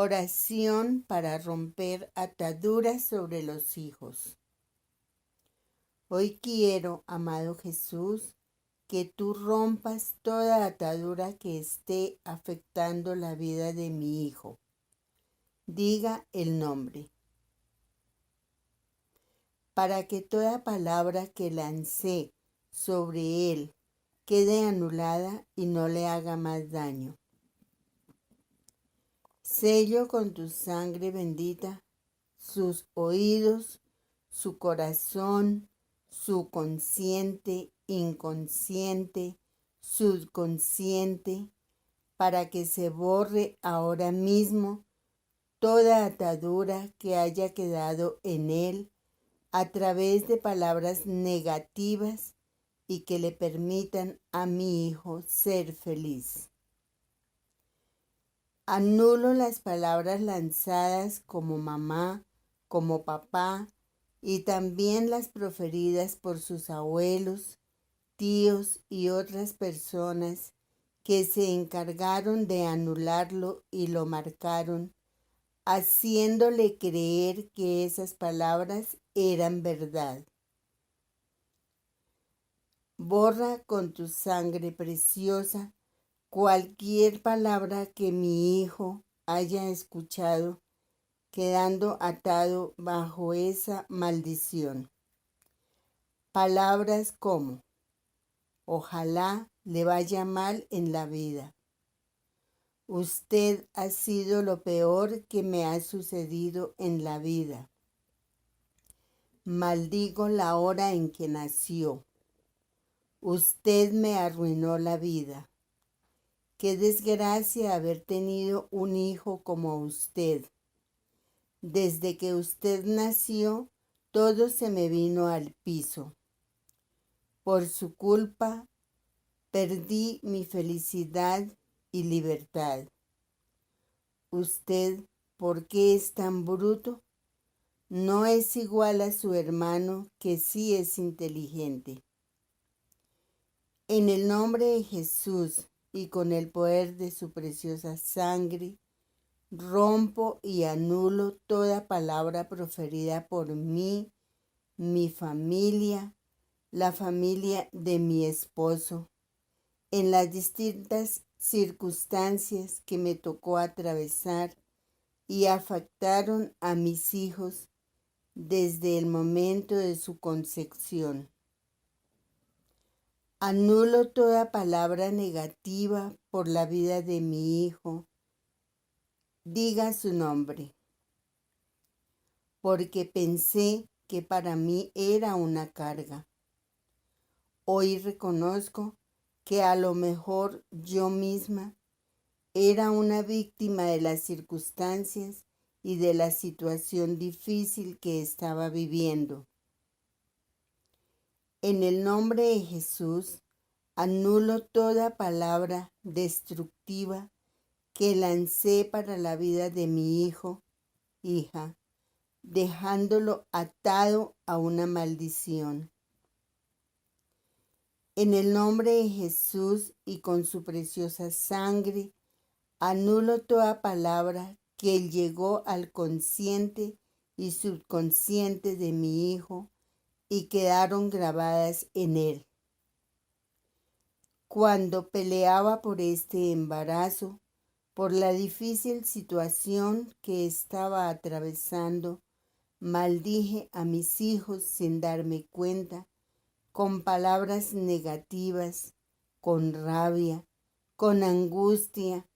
Oración para romper ataduras sobre los hijos. Hoy quiero, amado Jesús, que tú rompas toda atadura que esté afectando la vida de mi hijo. Diga el nombre. Para que toda palabra que lancé sobre él quede anulada y no le haga más daño. Sello con tu sangre bendita sus oídos, su corazón, su consciente, inconsciente, subconsciente, para que se borre ahora mismo toda atadura que haya quedado en él a través de palabras negativas y que le permitan a mi hijo ser feliz. Anulo las palabras lanzadas como mamá, como papá, y también las proferidas por sus abuelos, tíos y otras personas que se encargaron de anularlo y lo marcaron, haciéndole creer que esas palabras eran verdad. Borra con tu sangre preciosa cualquier palabra que mi hijo haya escuchado, quedando atado bajo esa maldición. Palabras como: ojalá le vaya mal en la vida. Usted ha sido lo peor que me ha sucedido en la vida. Maldigo la hora en que nació. Usted me arruinó la vida. Qué desgracia haber tenido un hijo como usted. Desde que usted nació, todo se me vino al piso. Por su culpa, perdí mi felicidad y libertad. ¿Usted por qué es tan bruto? No es igual a su hermano, que sí es inteligente. En el nombre de Jesús y con el poder de su preciosa sangre, rompo y anulo toda palabra proferida por mí, mi familia, la familia de mi esposo, en las distintas circunstancias que me tocó atravesar y afectaron a mis hijos desde el momento de su concepción. Anulo toda palabra negativa por la vida de mi hijo. Diga su nombre. Porque pensé que para mí era una carga. Hoy reconozco que a lo mejor yo misma era una víctima de las circunstancias y de la situación difícil que estaba viviendo. En el nombre de Jesús, anulo toda palabra destructiva que lancé para la vida de mi hijo, hija, dejándolo atado a una maldición. En el nombre de Jesús y con su preciosa sangre, anulo toda palabra que llegó al consciente y subconsciente de mi hijo y quedaron grabadas en él. Cuando peleaba por este embarazo, por la difícil situación que estaba atravesando, maldije a mis hijos sin darme cuenta, con palabras negativas, con rabia, con angustia,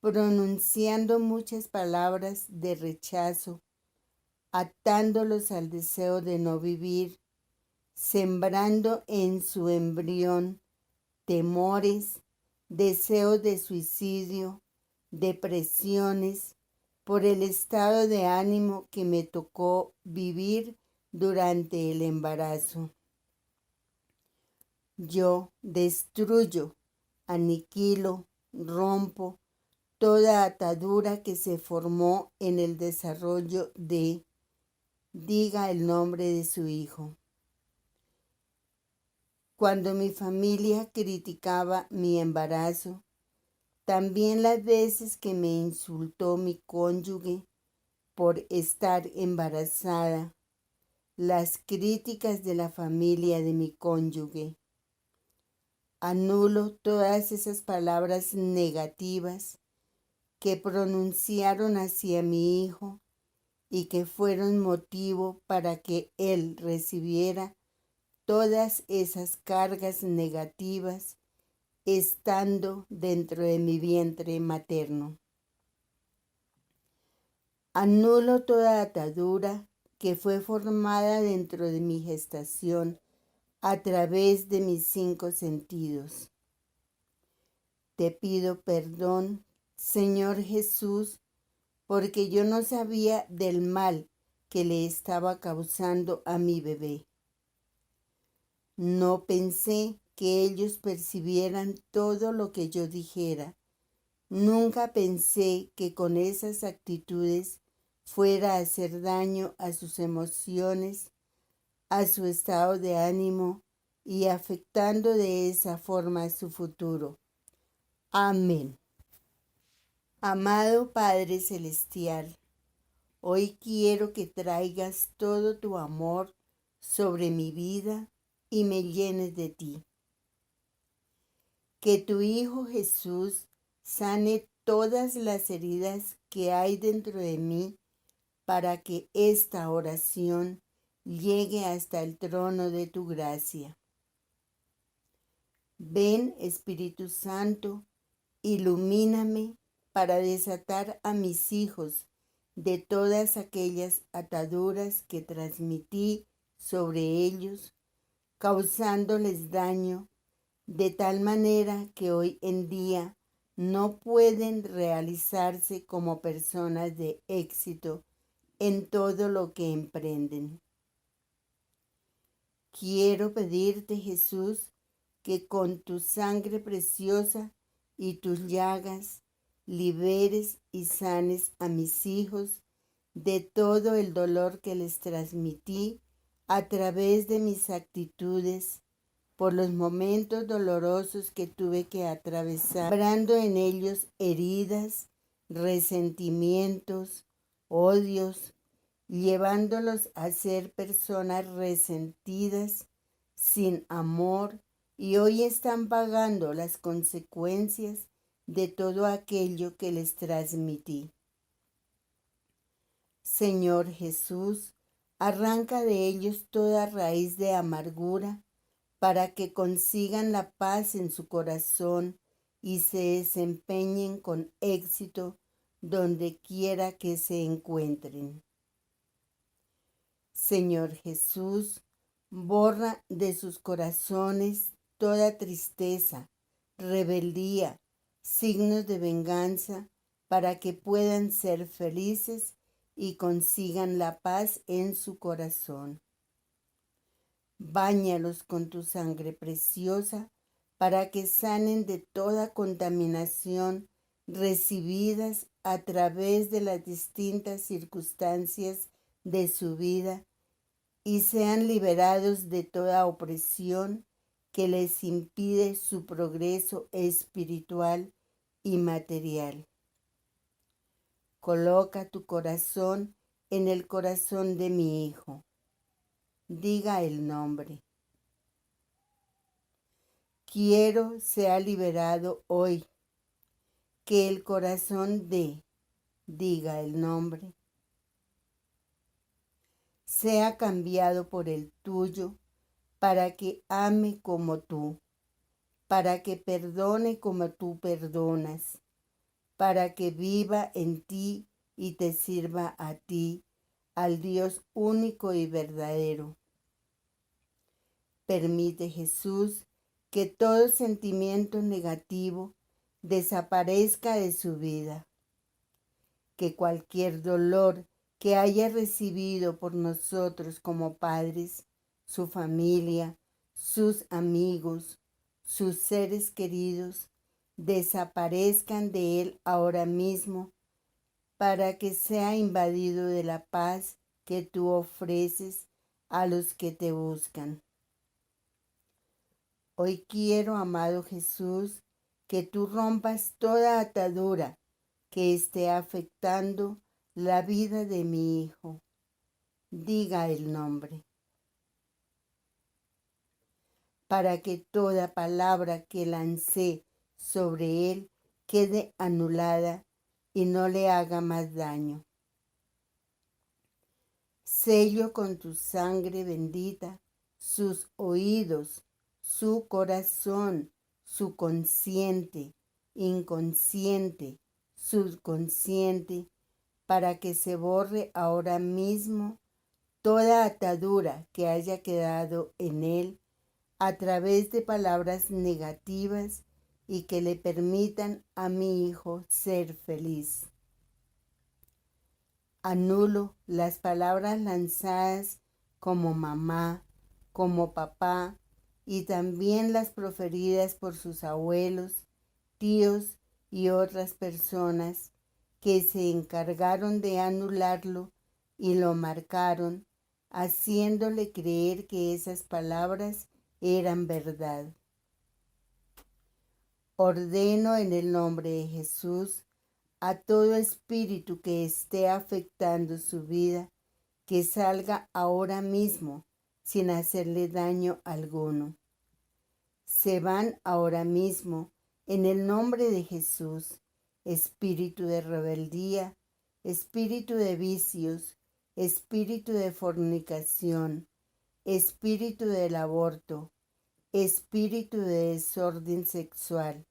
pronunciando muchas palabras de rechazo, atándolos al deseo de no vivir, sembrando en su embrión temores, deseos de suicidio, depresiones, por el estado de ánimo que me tocó vivir durante el embarazo. Yo destruyo, aniquilo, rompo toda atadura que se formó en el desarrollo de, diga el nombre de su hijo. Cuando mi familia criticaba mi embarazo, También las veces que me insultó mi cónyuge por estar embarazada, las críticas de la familia de mi cónyuge. Anulo todas esas palabras negativas que pronunciaron hacia mi hijo y que fueron motivo para que él recibiera todas esas cargas negativas estando dentro de mi vientre materno. Anulo toda atadura que fue formada dentro de mi gestación a través de mis 5 sentidos. Te pido perdón, Señor Jesús, porque yo no sabía del mal que le estaba causando a mi bebé. No pensé que ellos percibieran todo lo que yo dijera. Nunca pensé que con esas actitudes fuera a hacer daño a sus emociones, a su estado de ánimo y afectando de esa forma su futuro. Amén. Amado Padre Celestial, hoy quiero que traigas todo tu amor sobre mi vida y me llenes de ti. Que tu Hijo Jesús sane todas las heridas que hay dentro de mí para que esta oración llegue hasta el trono de tu gracia. Ven, Espíritu Santo, ilumíname para desatar a mis hijos de todas aquellas ataduras que transmití sobre ellos, causándoles daño, de tal manera que hoy en día no pueden realizarse como personas de éxito en todo lo que emprenden. Quiero pedirte, Jesús, que con tu sangre preciosa y tus llagas liberes y sanes a mis hijos de todo el dolor que les transmití a través de mis actitudes por los momentos dolorosos que tuve que atravesar, sembrando en ellos heridas, resentimientos, odios, llevándolos a ser personas resentidas, sin amor, y hoy están pagando las consecuencias de todo aquello que les transmití. Señor Jesús, arranca de ellos toda raíz de amargura para que consigan la paz en su corazón y se desempeñen con éxito donde quiera que se encuentren. Señor Jesús, borra de sus corazones toda tristeza, rebeldía, signos de venganza, para que puedan ser felices y consigan la paz en su corazón. Báñalos con tu sangre preciosa para que sanen de toda contaminación recibidas a través de las distintas circunstancias de su vida y sean liberados de toda opresión que les impide su progreso espiritual y material. Coloca tu corazón en el corazón de mi hijo. Diga el nombre. Quiero sea liberado hoy. Que el corazón de, diga el nombre, sea cambiado por el tuyo para que ame como tú, para que perdone como tú perdonas, para que viva en ti y te sirva a ti, al Dios único y verdadero. Permite, Jesús, que todo sentimiento negativo desaparezca de su vida, que cualquier dolor que haya recibido por nosotros como padres, su familia, sus amigos, sus seres queridos, desaparezcan de él ahora mismo para que sea invadido de la paz que tú ofreces a los que te buscan. Hoy quiero, amado Jesús, que tú rompas toda atadura que esté afectando la vida de mi hijo. Diga el nombre. Para que toda palabra que lancé sobre él quede anulada y no le haga más daño. Sello con tu sangre bendita sus oídos, su corazón, su consciente, inconsciente, subconsciente, para que se borre ahora mismo toda atadura que haya quedado en él a través de palabras negativas y que le permitan a mi hijo ser feliz. Anulo las palabras lanzadas como mamá, como papá y también las proferidas por sus abuelos, tíos y otras personas que se encargaron de anularlo y lo marcaron, haciéndole creer que esas palabras eran verdad. Ordeno en el nombre de Jesús a todo espíritu que esté afectando su vida, que salga ahora mismo sin hacerle daño alguno. Se van ahora mismo en el nombre de Jesús, espíritu de rebeldía, espíritu de vicios, espíritu de fornicación, espíritu del aborto, espíritu de desorden sexual,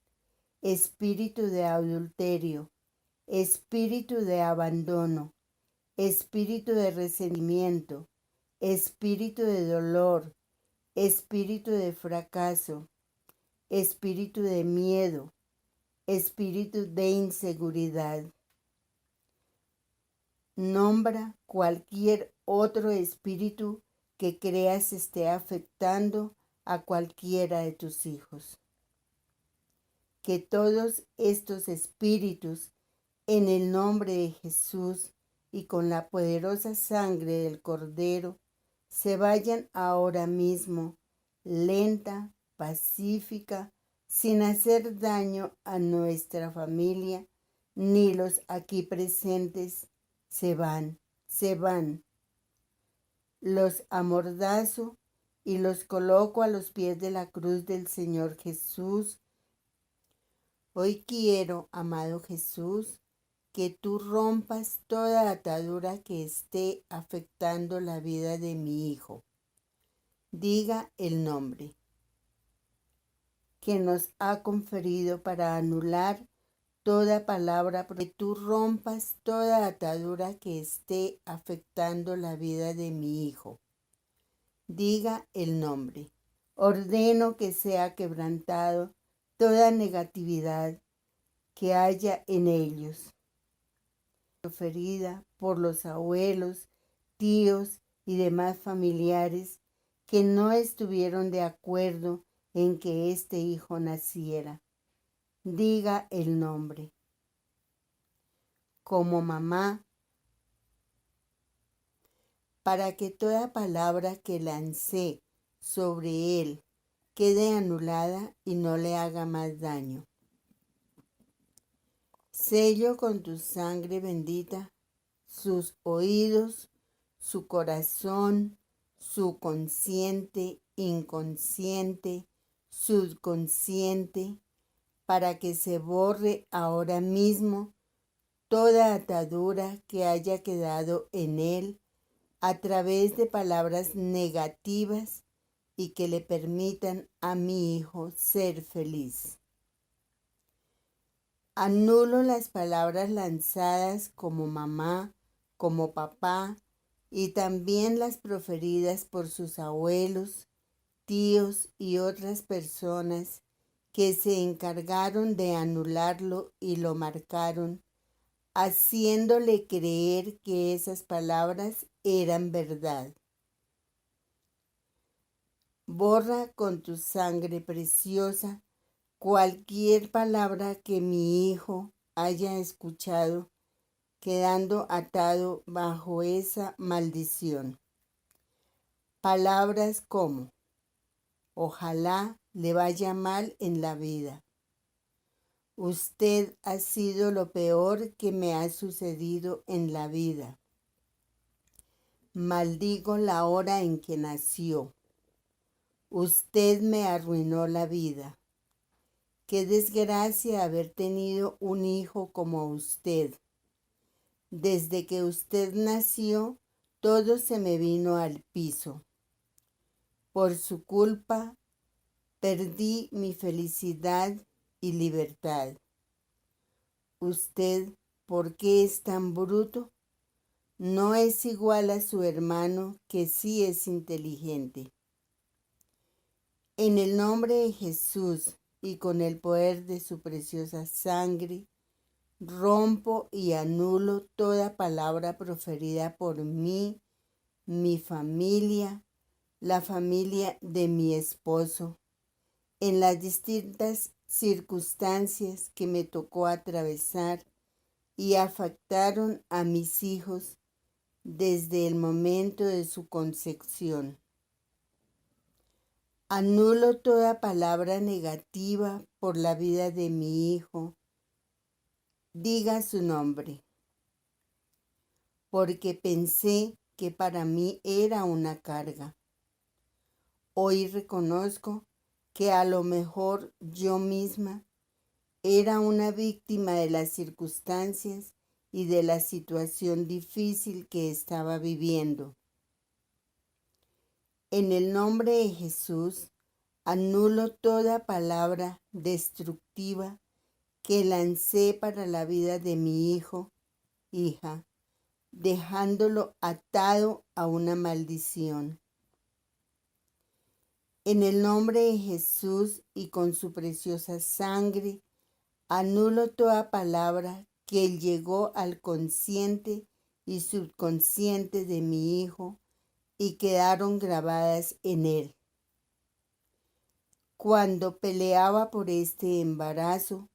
espíritu de adulterio, espíritu de abandono, espíritu de resentimiento, espíritu de dolor, espíritu de fracaso, espíritu de miedo, espíritu de inseguridad. Nombra cualquier otro espíritu que creas esté afectando a cualquiera de tus hijos. Que todos estos espíritus, en el nombre de Jesús y con la poderosa sangre del Cordero, se vayan ahora mismo, lenta, pacífica, sin hacer daño a nuestra familia, ni los aquí presentes. Se van. Los amordazo y los coloco a los pies de la cruz del Señor Jesús. Hoy quiero, amado Jesús, que tú rompas toda atadura que esté afectando la vida de mi hijo. Diga el nombre que nos ha conferido para anular toda palabra, que tú rompas toda atadura que esté afectando la vida de mi hijo. Diga el nombre. Ordeno que sea quebrantado toda negatividad que haya en ellos, proferida por los abuelos, tíos y demás familiares que no estuvieron de acuerdo en que este hijo naciera. Diga el nombre. Como mamá, para que toda palabra que lancé sobre él quede anulada y no le haga más daño. Sello con tu sangre bendita sus oídos, su corazón, su consciente, inconsciente, subconsciente, para que se borre ahora mismo toda atadura que haya quedado en él a través de palabras negativas y que le permitan a mi hijo ser feliz. Anulo las palabras lanzadas como mamá, como papá y también las proferidas por sus abuelos, tíos y otras personas que se encargaron de anularlo y lo marcaron, haciéndole creer que esas palabras eran verdad. Borra con tu sangre preciosa cualquier palabra que mi hijo haya escuchado, quedando atado bajo esa maldición. Palabras como: ojalá le vaya mal en la vida. Usted ha sido lo peor que me ha sucedido en la vida. Maldigo la hora en que nació. Usted me arruinó la vida. Qué desgracia haber tenido un hijo como usted. Desde que usted nació, todo se me vino al piso. Por su culpa, perdí mi felicidad y libertad. ¿Usted por qué es tan bruto? No es igual a su hermano, que sí es inteligente. En el nombre de Jesús y con el poder de su preciosa sangre, rompo y anulo toda palabra proferida por mí, mi familia, la familia de mi esposo, en las distintas circunstancias que me tocó atravesar y afectaron a mis hijos desde el momento de su concepción. Anulo toda palabra negativa por la vida de mi hijo. Diga su nombre, porque pensé que para mí era una carga. Hoy reconozco que a lo mejor yo misma era una víctima de las circunstancias y de la situación difícil que estaba viviendo. En el nombre de Jesús, anulo toda palabra destructiva que lancé para la vida de mi hijo, hija, dejándolo atado a una maldición. En el nombre de Jesús y con su preciosa sangre, anulo toda palabra que llegó al consciente y subconsciente de mi hijo y quedaron grabadas en él. Cuando peleaba por este embarazo,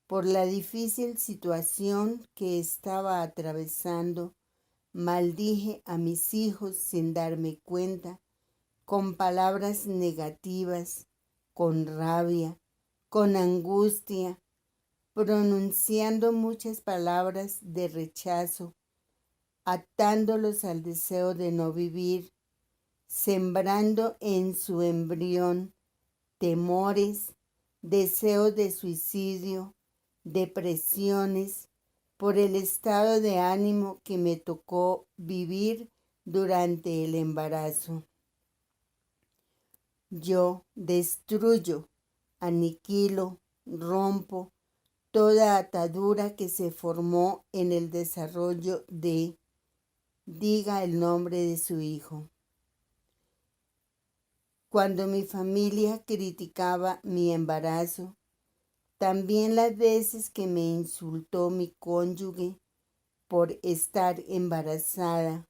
por la difícil situación que estaba atravesando, maldije a mis hijos sin darme cuenta, con palabras negativas, con rabia, con angustia, pronunciando muchas palabras de rechazo, atándolos al deseo de no vivir, sembrando en su embrión temores, deseos de suicidio, depresiones, por el estado de ánimo que me tocó vivir durante el embarazo. Yo destruyo, aniquilo, rompo toda atadura que se formó en el desarrollo de, diga el nombre de su hijo. Cuando mi familia criticaba mi embarazo, también las veces que me insultó mi cónyuge por estar embarazada,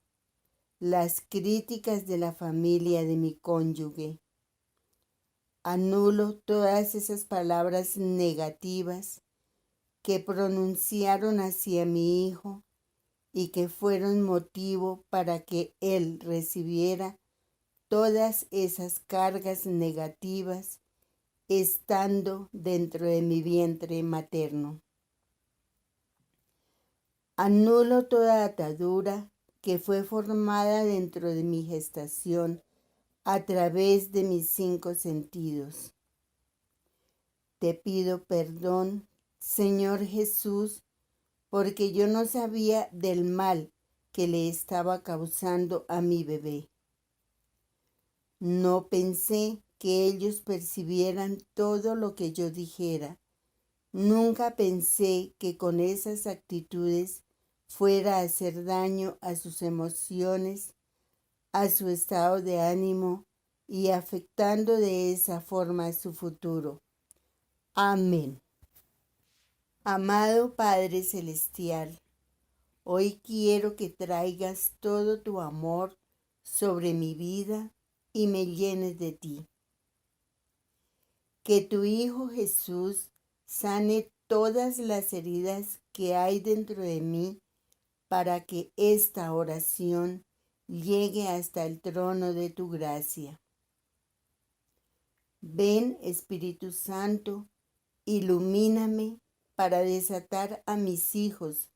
las críticas de la familia de mi cónyuge. Anulo todas esas palabras negativas que pronunciaron hacia mi hijo y que fueron motivo para que él recibiera todas esas cargas negativas estando dentro de mi vientre materno. Anulo toda atadura que fue formada dentro de mi gestación a través de mis 5 sentidos. Te pido perdón, Señor Jesús, porque yo no sabía del mal que le estaba causando a mi bebé. No pensé que ellos percibieran todo lo que yo dijera. Nunca pensé que con esas actitudes fuera a hacer daño a sus emociones, a su estado de ánimo y afectando de esa forma su futuro. Amén. Amado Padre Celestial, hoy quiero que traigas todo tu amor sobre mi vida y me llenes de ti. Que tu Hijo Jesús sane todas las heridas que hay dentro de mí para que esta oración llegue hasta el trono de tu gracia. Ven, Espíritu Santo, ilumíname para desatar a mis hijos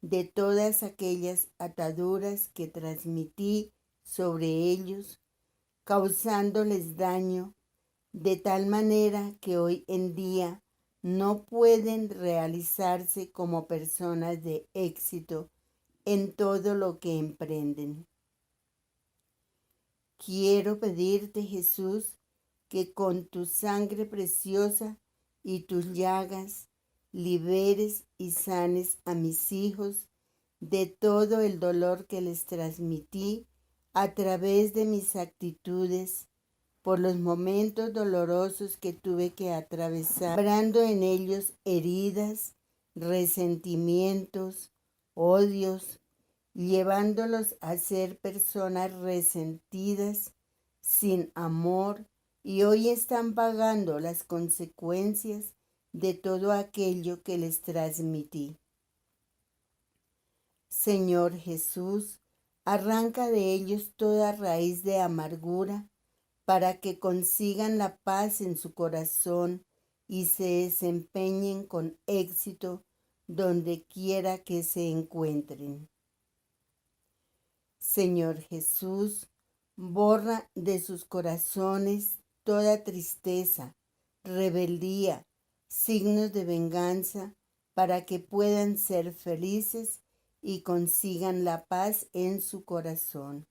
de todas aquellas ataduras que transmití sobre ellos, causándoles daño, de tal manera que hoy en día no pueden realizarse como personas de éxito en todo lo que emprenden. Quiero pedirte, Jesús, que con tu sangre preciosa y tus llagas liberes y sanes a mis hijos de todo el dolor que les transmití a través de mis actitudes, por los momentos dolorosos que tuve que atravesar, sembrando en ellos heridas, resentimientos, odios, llevándolos a ser personas resentidas, sin amor, y hoy están pagando las consecuencias de todo aquello que les transmití. Señor Jesús, arranca de ellos toda raíz de amargura para que consigan la paz en su corazón y se desempeñen con éxito donde quiera que se encuentren. Señor Jesús, borra de sus corazones toda tristeza, rebeldía, signos de venganza, para que puedan ser felices y consigan la paz en su corazón.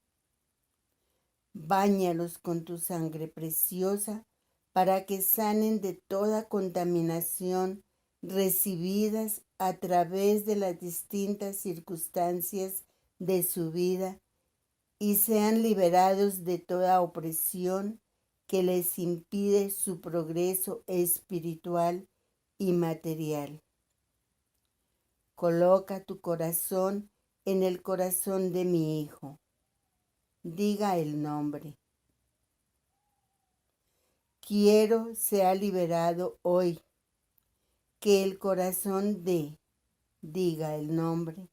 Báñalos con tu sangre preciosa para que sanen de toda contaminación recibidas a través de las distintas circunstancias de su vida y sean liberados de toda opresión que les impide su progreso espiritual y material. Coloca tu corazón en el corazón de mi hijo. Diga el nombre. Quiero sea liberado hoy. Que el corazón diga el nombre,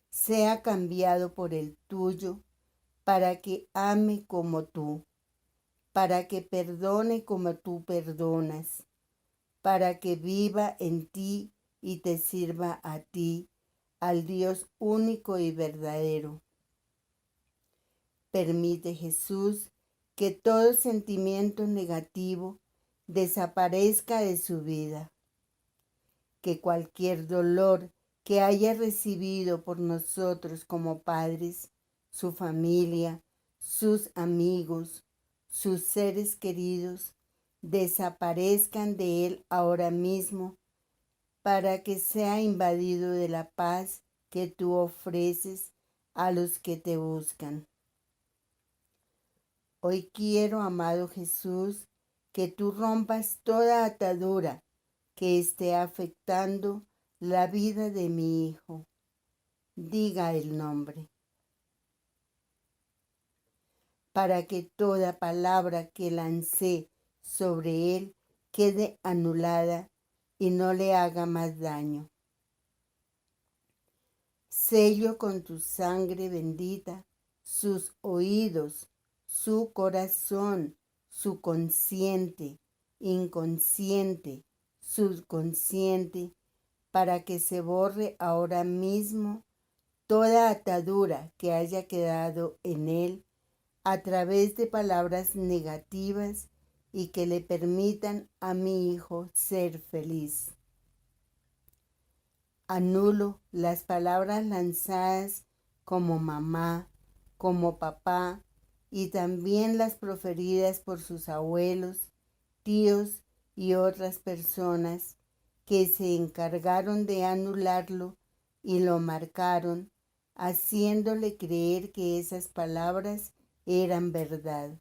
sea cambiado por el tuyo, para que ame como tú, para que perdone como tú perdonas, para que viva en ti y te sirva a ti, al Dios único y verdadero. Permite, Jesús, que todo sentimiento negativo desaparezca de su vida, que cualquier dolor que haya recibido por nosotros como padres, su familia, sus amigos, sus seres queridos, desaparezcan de él ahora mismo, para que sea invadido de la paz que tú ofreces a los que te buscan. Hoy quiero, amado Jesús, que tú rompas toda atadura que esté afectando la vida de mi hijo. Diga el nombre. Para que toda palabra que lancé sobre él quede anulada y no le haga más daño. Sello con tu sangre bendita sus oídos, su corazón, su consciente, inconsciente, subconsciente, para que se borre ahora mismo toda atadura que haya quedado en él a través de palabras negativas y que le permitan a mi hijo ser feliz. Anulo las palabras lanzadas como mamá, como papá, y también las proferidas por sus abuelos, tíos y otras personas que se encargaron de anularlo y lo marcaron, haciéndole creer que esas palabras eran verdad.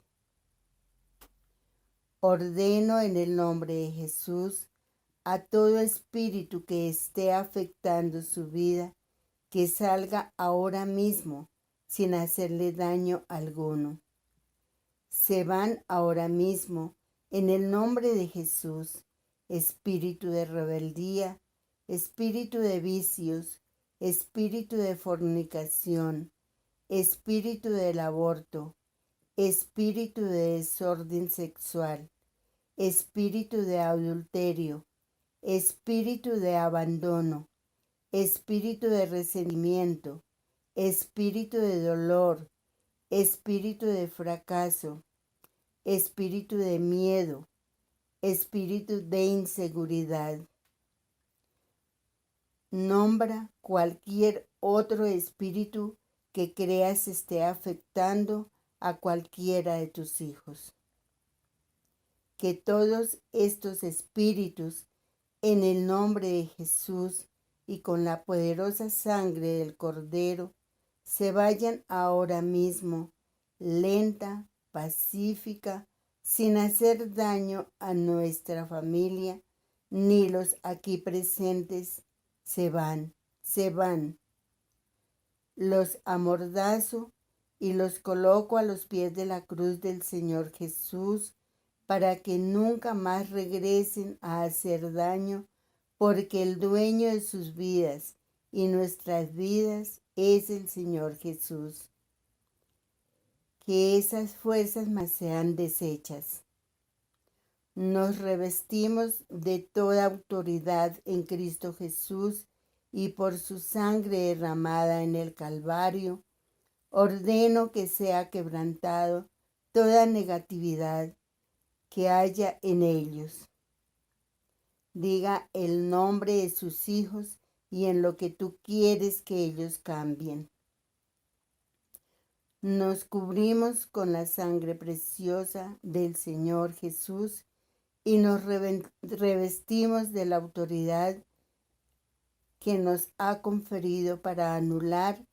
Ordeno en el nombre de Jesús a todo espíritu que esté afectando su vida, que salga ahora mismo sin hacerle daño alguno. Se van ahora mismo en el nombre de Jesús, espíritu de rebeldía, espíritu de vicios, espíritu de fornicación, espíritu del aborto, espíritu de desorden sexual, espíritu de adulterio, espíritu de abandono, espíritu de resentimiento, espíritu de dolor, espíritu de fracaso, espíritu de miedo, espíritu de inseguridad. Nombra cualquier otro espíritu que creas esté afectando a cualquiera de tus hijos. Que todos estos espíritus, en el nombre de Jesús y con la poderosa sangre del Cordero, se vayan ahora mismo, lenta, pacífica, sin hacer daño a nuestra familia, ni los aquí presentes. Se van. Los amordazo y los coloco a los pies de la cruz del Señor Jesús para que nunca más regresen a hacer daño, porque el dueño de sus vidas y nuestras vidas es el Señor Jesús. Que esas fuerzas más sean deshechas. Nos revestimos de toda autoridad en Cristo Jesús y por su sangre derramada en el Calvario, ordeno que sea quebrantado toda negatividad que haya en ellos. Diga el nombre de sus hijos y en lo que tú quieres que ellos cambien. Nos cubrimos con la sangre preciosa del Señor Jesús y nos revestimos de la autoridad que nos ha conferido para anular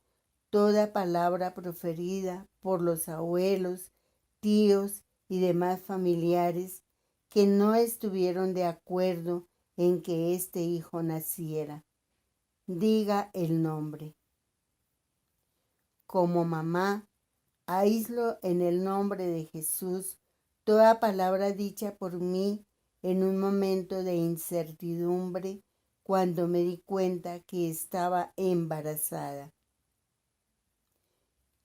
toda palabra proferida por los abuelos, tíos y demás familiares que no estuvieron de acuerdo en que este hijo naciera. Diga el nombre. Como mamá, aíslo en el nombre de Jesús toda palabra dicha por mí en un momento de incertidumbre cuando me di cuenta que estaba embarazada.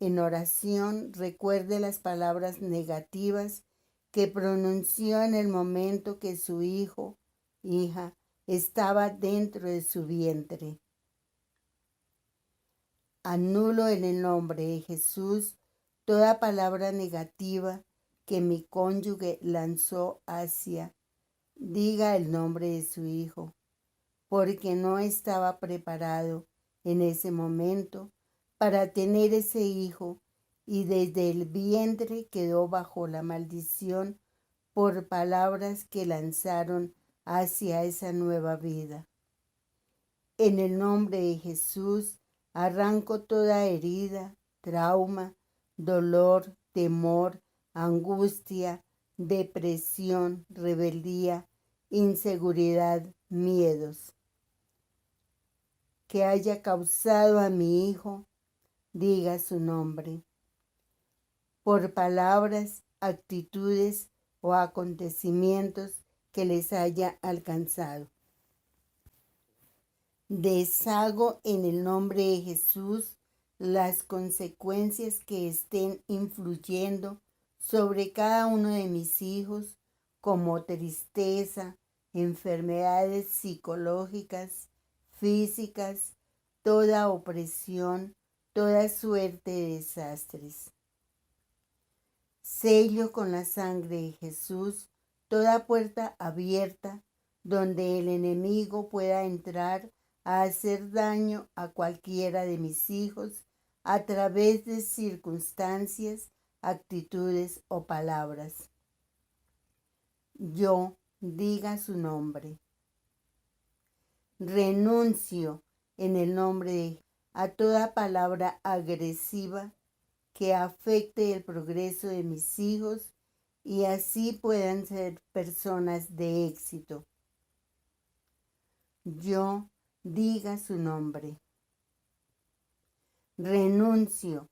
En oración recuerde las palabras negativas que pronunció en el momento que su hijo, hija, estaba dentro de su vientre. Anulo en el nombre de Jesús toda palabra negativa que mi cónyuge lanzó hacia, diga el nombre de su hijo, porque no estaba preparado en ese momento para tener ese hijo y desde el vientre quedó bajo la maldición por palabras que lanzaron hacia esa nueva vida. En el nombre de Jesús arranco toda herida, trauma, dolor, temor, angustia, depresión, rebeldía, inseguridad, miedos que haya causado a mi hijo, diga su nombre, por palabras, actitudes o acontecimientos que les haya alcanzado. Deshago en el nombre de Jesús las consecuencias que estén influyendo sobre cada uno de mis hijos, como tristeza, enfermedades psicológicas, físicas, toda opresión, toda suerte de desastres. Sello con la sangre de Jesús toda puerta abierta donde el enemigo pueda entrar a hacer daño a cualquiera de mis hijos a través de circunstancias, actitudes o palabras. Yo, diga su nombre. Renuncio en el nombre de a toda palabra agresiva que afecte el progreso de mis hijos y así puedan ser personas de éxito. Yo, diga su nombre. Renuncio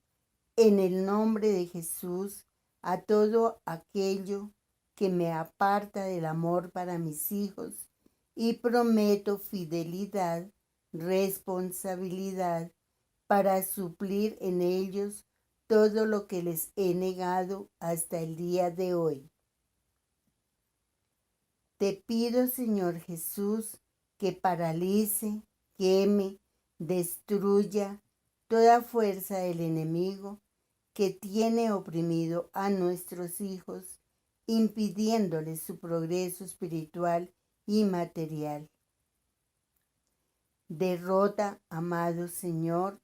en el nombre de Jesús a todo aquello que me aparta del amor para mis hijos y prometo fidelidad, responsabilidad para suplir en ellos todo lo que les he negado hasta el día de hoy. Te pido, Señor Jesús, que paralice, queme, destruya toda fuerza del enemigo que tiene oprimido a nuestros hijos, impidiéndoles su progreso espiritual y material. Derrota, amado Señor,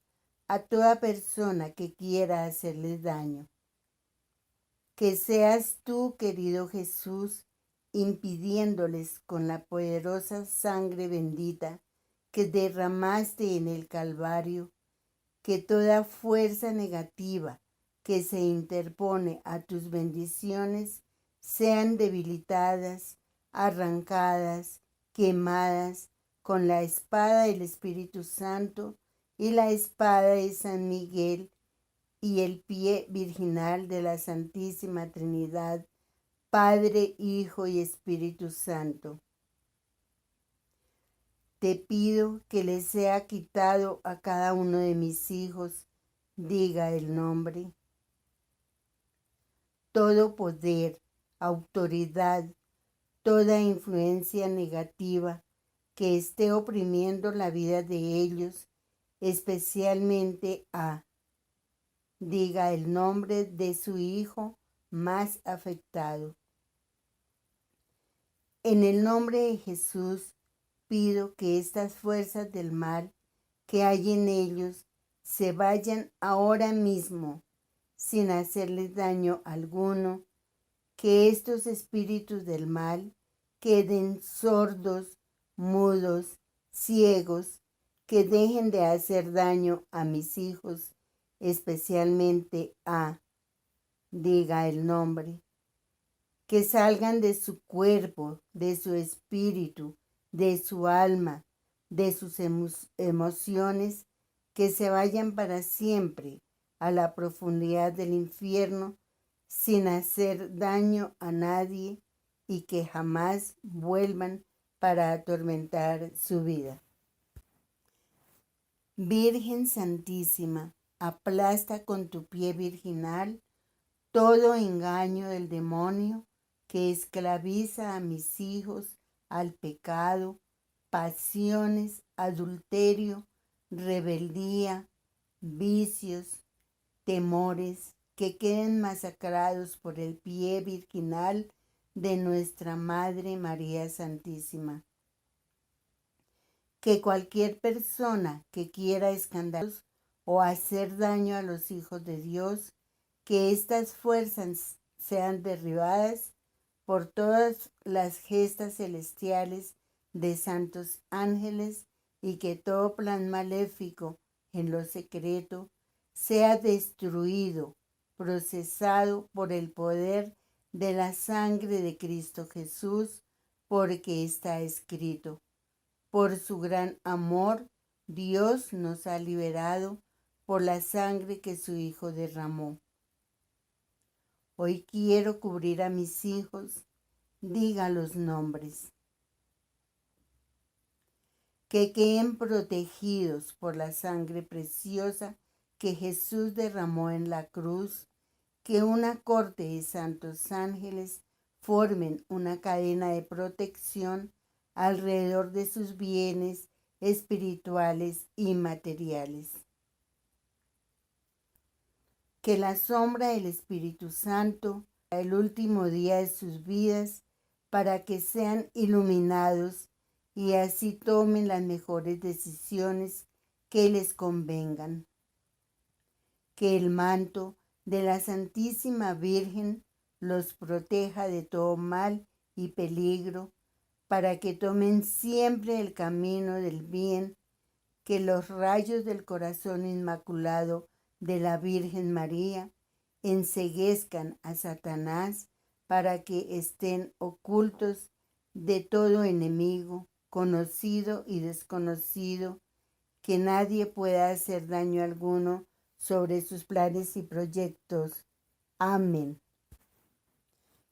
a toda persona que quiera hacerles daño. Que seas tú, querido Jesús, impidiéndoles con la poderosa sangre bendita que derramaste en el Calvario, que toda fuerza negativa que se interpone a tus bendiciones sean debilitadas, arrancadas, quemadas con la espada del Espíritu Santo y la espada de San Miguel y el pie virginal de la Santísima Trinidad, Padre, Hijo y Espíritu Santo. Te pido que le sea quitado a cada uno de mis hijos, diga el nombre, todo poder, autoridad, toda influencia negativa que esté oprimiendo la vida de ellos, especialmente diga el nombre de su hijo más afectado. En el nombre de Jesús, pido que estas fuerzas del mal que hay en ellos se vayan ahora mismo, sin hacerles daño alguno, que estos espíritus del mal queden sordos, mudos, ciegos, que dejen de hacer daño a mis hijos, especialmente diga el nombre, que salgan de su cuerpo, de su espíritu, de su alma, de sus emociones, que se vayan para siempre a la profundidad del infierno sin hacer daño a nadie y que jamás vuelvan para atormentar su vida. Virgen Santísima, aplasta con tu pie virginal todo engaño del demonio que esclaviza a mis hijos al pecado, pasiones, adulterio, rebeldía, vicios, temores, que queden masacrados por el pie virginal de nuestra Madre María Santísima. Que cualquier persona que quiera escandalizar o hacer daño a los hijos de Dios, que estas fuerzas sean derribadas por todas las gestas celestiales de santos ángeles y que todo plan maléfico en lo secreto sea destruido, procesado por el poder de la sangre de Cristo Jesús, porque está escrito: por su gran amor, Dios nos ha liberado por la sangre que su Hijo derramó. Hoy quiero cubrir a mis hijos, diga los nombres, que queden protegidos por la sangre preciosa que Jesús derramó en la cruz, que una corte de santos ángeles formen una cadena de protección alrededor de sus bienes espirituales y materiales. Que la sombra del Espíritu Santo sea el último día de sus vidas para que sean iluminados y así tomen las mejores decisiones que les convengan. Que el manto de la Santísima Virgen los proteja de todo mal y peligro, para que tomen siempre el camino del bien, que los rayos del corazón inmaculado de la Virgen María enceguezcan a Satanás para que estén ocultos de todo enemigo, conocido y desconocido, que nadie pueda hacer daño alguno sobre sus planes y proyectos. Amén.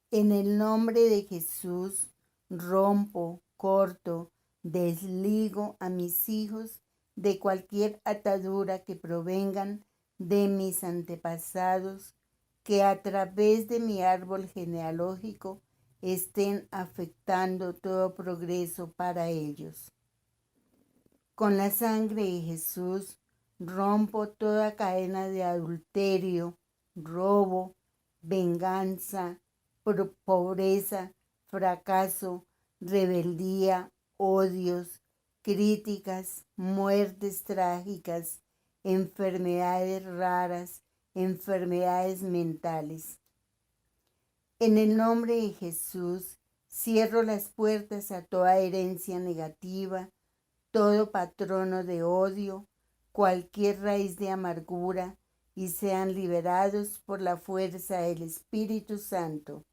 En el nombre de Jesús, rompo, corto, desligo a mis hijos de cualquier atadura que provengan de mis antepasados, que a través de mi árbol genealógico estén afectando todo progreso para ellos. Con la sangre de Jesús rompo toda cadena de adulterio, robo, venganza, pobreza, fracaso, rebeldía, odios, críticas, muertes trágicas, enfermedades raras, enfermedades mentales. En el nombre de Jesús, cierro las puertas a toda herencia negativa, todo patrono de odio, cualquier raíz de amargura, y sean liberados por la fuerza del Espíritu Santo.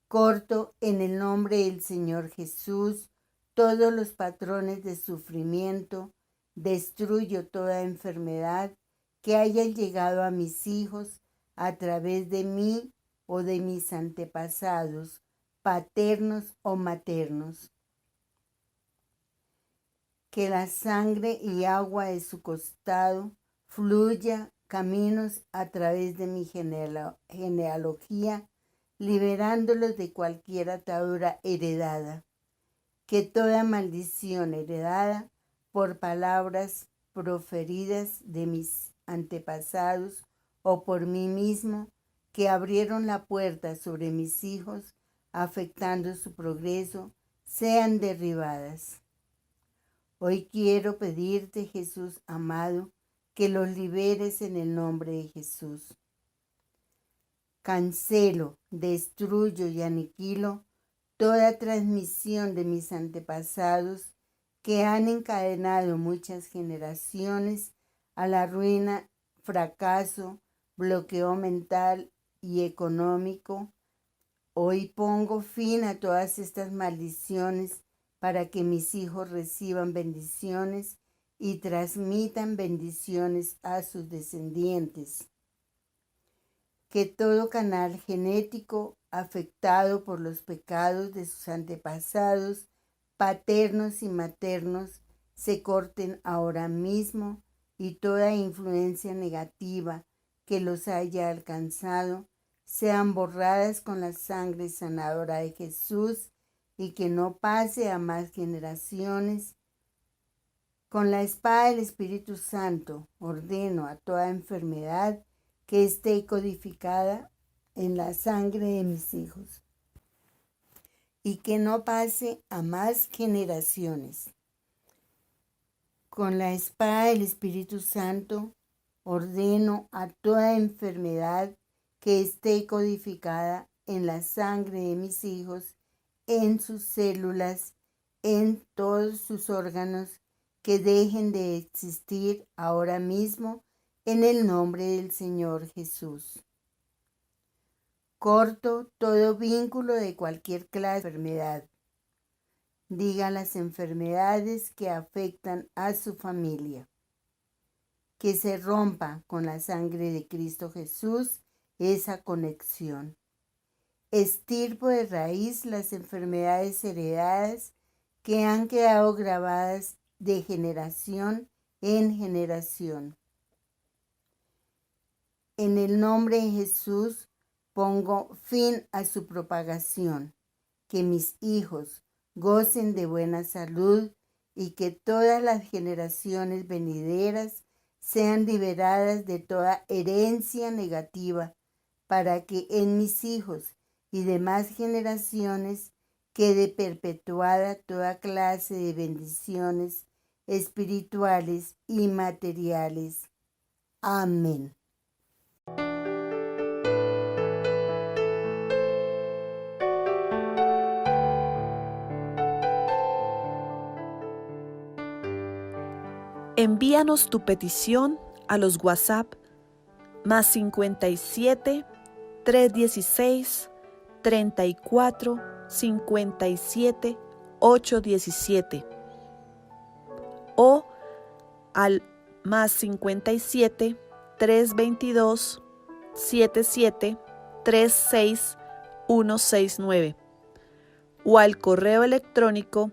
Corto en el nombre del Señor Jesús todos los patrones de sufrimiento, destruyo toda enfermedad que haya llegado a mis hijos a través de mí o de mis antepasados, paternos o maternos. Que la sangre y agua de su costado fluya caminos a través de mi genealogía, liberándolos de cualquier atadura heredada. Que toda maldición heredada por palabras proferidas de mis antepasados o por mí mismo, que abrieron la puerta sobre mis hijos, afectando su progreso, sean derribadas. Hoy quiero pedirte, Jesús amado, que los liberes en el nombre de Jesús. Cancelo, destruyo y aniquilo toda transmisión de mis antepasados que han encadenado muchas generaciones a la ruina, fracaso, bloqueo mental y económico. Hoy pongo fin a todas estas maldiciones para que mis hijos reciban bendiciones y transmitan bendiciones a sus descendientes. Que todo canal genético afectado por los pecados de sus antepasados, paternos y maternos, se corten ahora mismo, y toda influencia negativa que los haya alcanzado sean borradas con la sangre sanadora de Jesús, y que no pase a más generaciones. Con la espada del Espíritu Santo ordeno a toda enfermedad que esté codificada en la sangre de mis hijos y que no pase a más generaciones. Con la espada del Espíritu Santo ordeno a toda enfermedad que esté codificada en la sangre de mis hijos, en sus células, en todos sus órganos, que dejen de existir ahora mismo en el nombre del Señor Jesús. Corto todo vínculo de cualquier clase de enfermedad. Diga las enfermedades que afectan a su familia. Que se rompa con la sangre de Cristo Jesús esa conexión. Estirpo de raíz las enfermedades heredadas que han quedado grabadas de generación en generación. En el nombre de Jesús pongo fin a su propagación. Que mis hijos gocen de buena salud y que todas las generaciones venideras sean liberadas de toda herencia negativa, para que en mis hijos y demás generaciones quede perpetuada toda clase de bendiciones espirituales y materiales. Amén. Envíanos tu petición a los WhatsApp +57 316 34 57 817 o al +57 322 77 36 169 o al correo electrónico